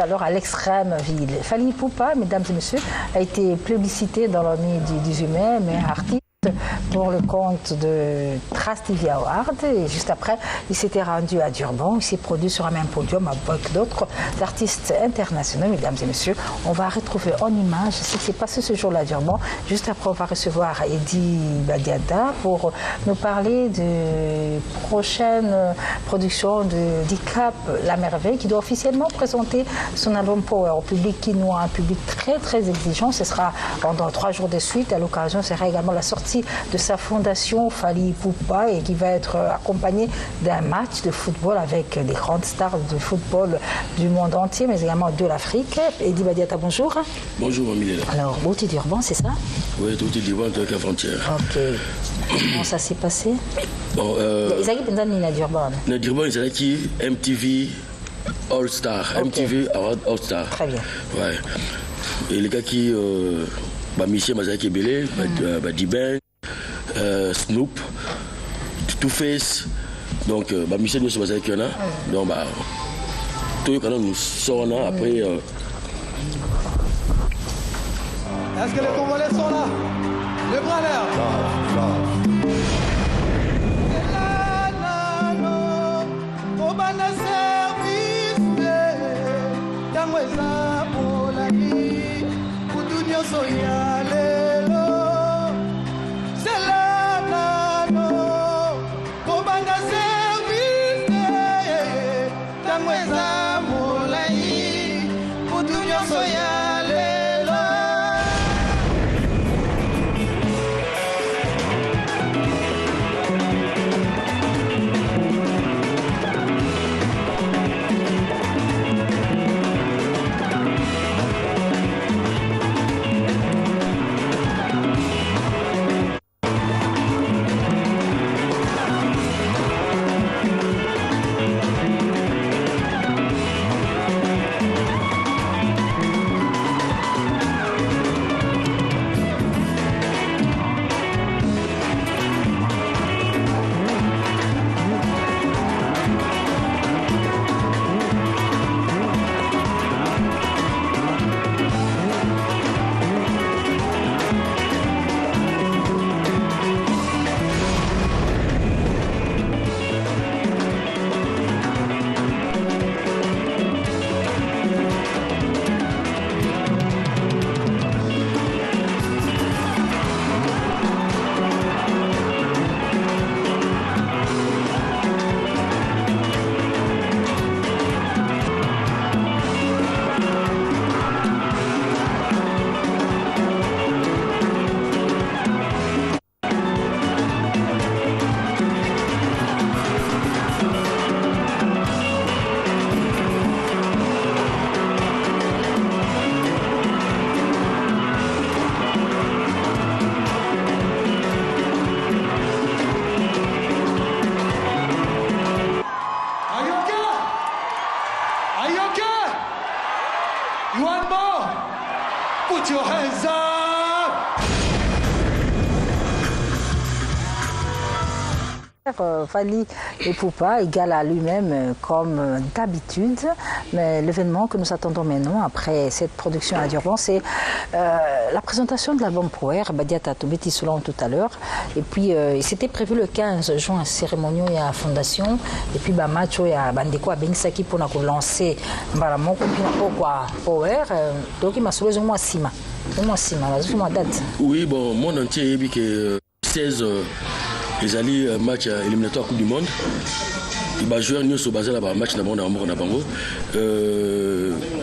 tout à l'heure à l'extrême ville. Fally Ipupa, mesdames et messieurs, a été plébiscité dans la nuit du 18 mai, mais artiste pour le compte de Trace TV Award. Et juste après, il s'était rendu à Durban. Il s'est produit sur un même podium avec d'autres artistes internationaux. Mesdames et messieurs, on va retrouver en image ce qui s'est passé ce jour-là à Durban. Juste après, on va recevoir Eddie Badiata pour nous parler de prochaine production de DICAP La Merveille, qui doit officiellement présenter son album Power au public quinois, un public très très exigeant. Ce sera pendant 3 jours de suite. À l'occasion, ce sera également la sortie de sa fondation Fally Ipupa et qui va être accompagné d'un match de football avec des grandes stars de football du monde entier, mais également de l'Afrique. Eddie Badiata, bonjour. Bonjour, Milela. Alors, Bouti Durban, c'est ça? Oui, Bouti Durban, avec la frontière. Ok. Comment ça s'est passé? Bon, ils ont pensé à Durban. À Durban, ils ont dit MTV All-Star. Okay. MTV Award All-Star. Très bien. Ouais. Et les gars qui... Michel Mazaki Belé, D-Bang, Snoop, Two-Face, donc Michel Mazaki Yana, donc tout le nous sort après. Est-ce que les Congolais sont là? Le bras l'air. Fally Ipupa égale à lui-même comme d'habitude, mais l'événement que nous attendons maintenant après cette production à Durban, c'est la présentation de l'album Power, Badiata Tobeti Soulon tout à l'heure, et puis il s'était prévu le 15 juin, cérémonie à la fondation, et puis match à Bandeko à Bengsaki pour lancer Power, donc il m'a soulevé au mois Sima. Oui, bon, mon entier, il que 16 les alliés match éliminatoire Coupe du Monde. Il va jouer au basé là-bas, match d'abord dans le Bango.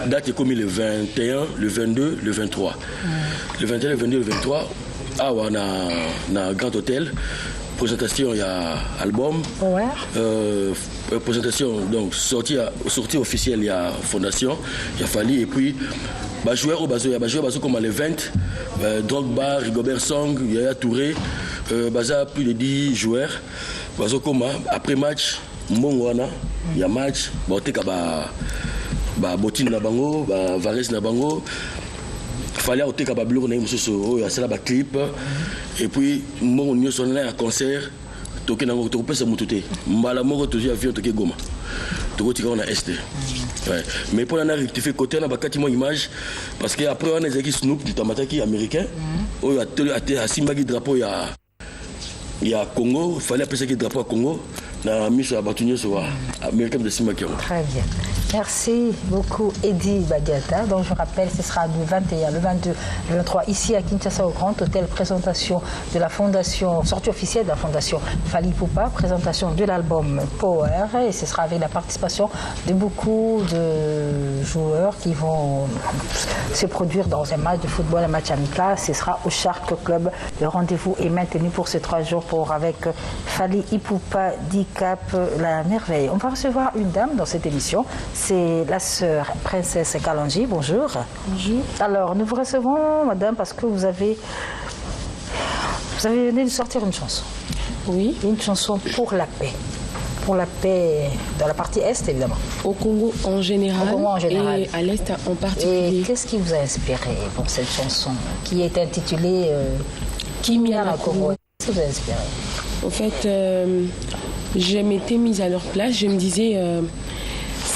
Date est commis le 21, le 22, le 23. Le 21, le 22, le 23, on a Grand Hôtel. Présentation, il y a album. Présentation, donc sortie officielle, il y a fondation, il y a Fally, et puis joueur au bateau, il y a joueur comme le 20, Drogba, Rigobert Song, Yaya Touré, plus de 10 joueurs. Comme après match, Mongwana, il y a match, Botine na bango, Vares na bango. Fallait au teka bablo na musoso ya sala ba clip et puis mon nous son là à concert toke na ngo to pesa mututé mbala moko to avion toke Goma to tika na este Ouais. Mais pour la rectifier côté, on a bakati mon image parce que après on a des Snoop, qui américain, il y a Simba qui drapeau, il y a Congo, il fallait appeler ça qui drapeau à Congo. La mise à Batounier sur américain de Simba. Très bien. Merci beaucoup Eddie Badiata. Donc je rappelle, ce sera le 21, le 22, le 23 ici à Kinshasa au Grand Hôtel, présentation de la fondation, sortie officielle de la fondation Fally Ipupa, présentation de l'album Power et ce sera avec la participation de beaucoup de joueurs qui vont se produire dans un match de football, un match amical. Ce sera au Shark Club. Le rendez-vous est maintenu pour ces 3 jours avec Fally Ipupa Dicap, la merveille. On va recevoir une dame dans cette émission. C'est la sœur Princesse Kalonji. Bonjour. Bonjour. Alors, nous vous recevons, madame, parce que vous avez venu de sortir une chanson. Oui. Une chanson pour la paix. Pour la paix dans la partie Est, évidemment. Au Congo en général. Et à l'Est en particulier. Et qu'est-ce qui vous a inspiré pour cette chanson qui est intitulée Kimia la Congo? Qu'est-ce qui vous a inspiré? En fait, je m'étais mise à leur place. Je me disais...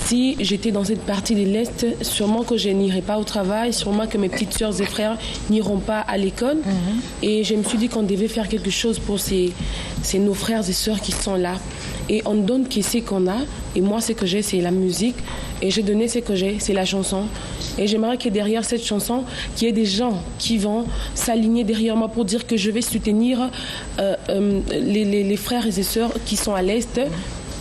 si j'étais dans cette partie de l'Est, sûrement que je n'irai pas au travail, sûrement que mes petites sœurs et frères n'iront pas à l'école. Et je me suis dit qu'on devait faire quelque chose pour nos frères et sœurs qui sont là. Et on donne ce qu'on a. Et moi, ce que j'ai, c'est la musique. Et j'ai donné ce que j'ai, c'est la chanson. Et j'aimerais que derrière cette chanson, qu'il y ait des gens qui vont s'aligner derrière moi pour dire que je vais soutenir les frères et sœurs qui sont à l'Est.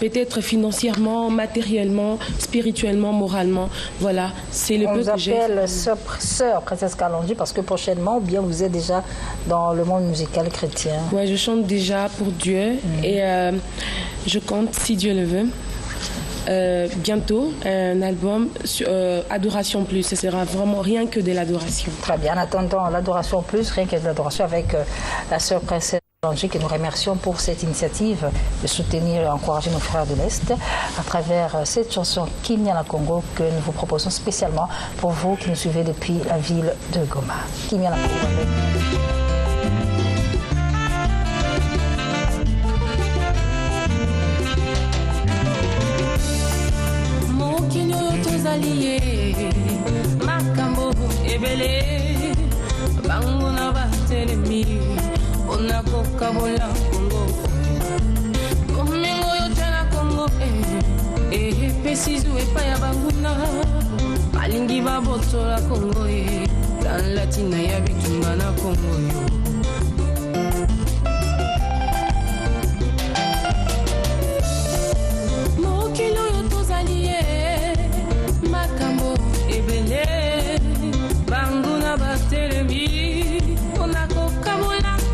Peut-être financièrement, matériellement, spirituellement, moralement. Voilà, c'est le peu que j'ai. On vous appelle sœur Princesse Kalonji parce que prochainement, bien vous êtes déjà dans le monde musical chrétien. Oui, je chante déjà pour Dieu et je compte, si Dieu le veut, bientôt un album sur Adoration Plus. Ce sera vraiment rien que de l'adoration. Très bien. En attendant l'Adoration Plus, rien que de l'adoration avec la sœur Princesse que nous remercions pour cette initiative de soutenir et encourager nos frères de l'Est à travers cette chanson Kimia la Congo que nous vous proposons spécialement pour vous qui nous suivez depuis la ville de Goma. Kimia la Congo. Kabola Congo, Domingo Yotana Congo, Pesizu et Paya Banguna, Palingi Babotola Congo, Dan Latina Yabitumbana Congo. Mokilo Yotozaliye, Makambo, Ebele, Banguna Batelemi, Onako Kabola.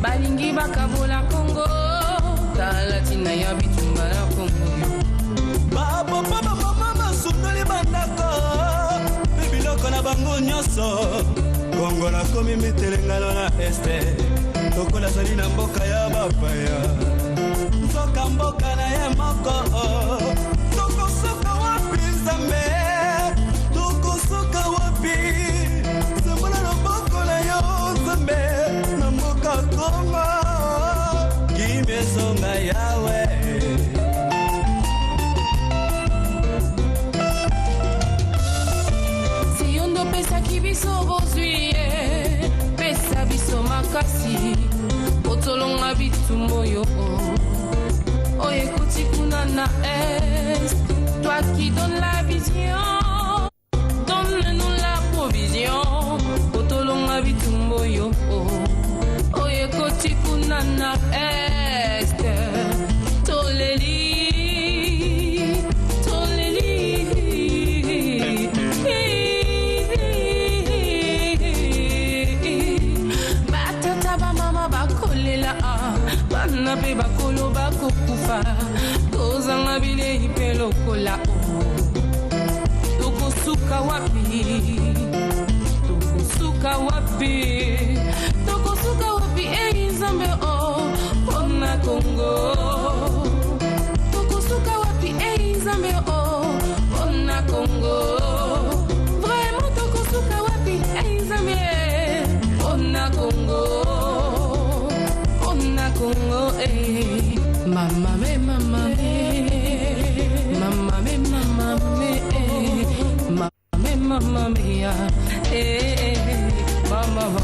Balingi bakabola Congo, Talatina ya bitumba na Congo. Baba mama sungali bandako, bibiloko na bango nyoso. Congo na komi mitelengalo na este, tokola zali na mboka ya bapaya. Nzoka mboka na ye moko, tokosoka wapi nzambe, tokosoka wapi, sembona na mboka na yo nzambe. Congo, Kimesonga Yahweh. Si yondo pesa kibiso bozui, pesa biso makasi, otolonga bitumbo yo. Oh écoute kuna na est, toi qui donnes la vision, donne-nous la provision, otolonga bitumbo yo. Kotikunana est toleli batata ba mama bakolela bana pe bakolo bakokufa tozanga bile ipelokola tokosuka wapi tokosuka wapi Nzambe ona Congo tokosuka wapi Nzambe ona Congo vraiment tokosuka wapi Nzambe ona Congo ona mama mia, mama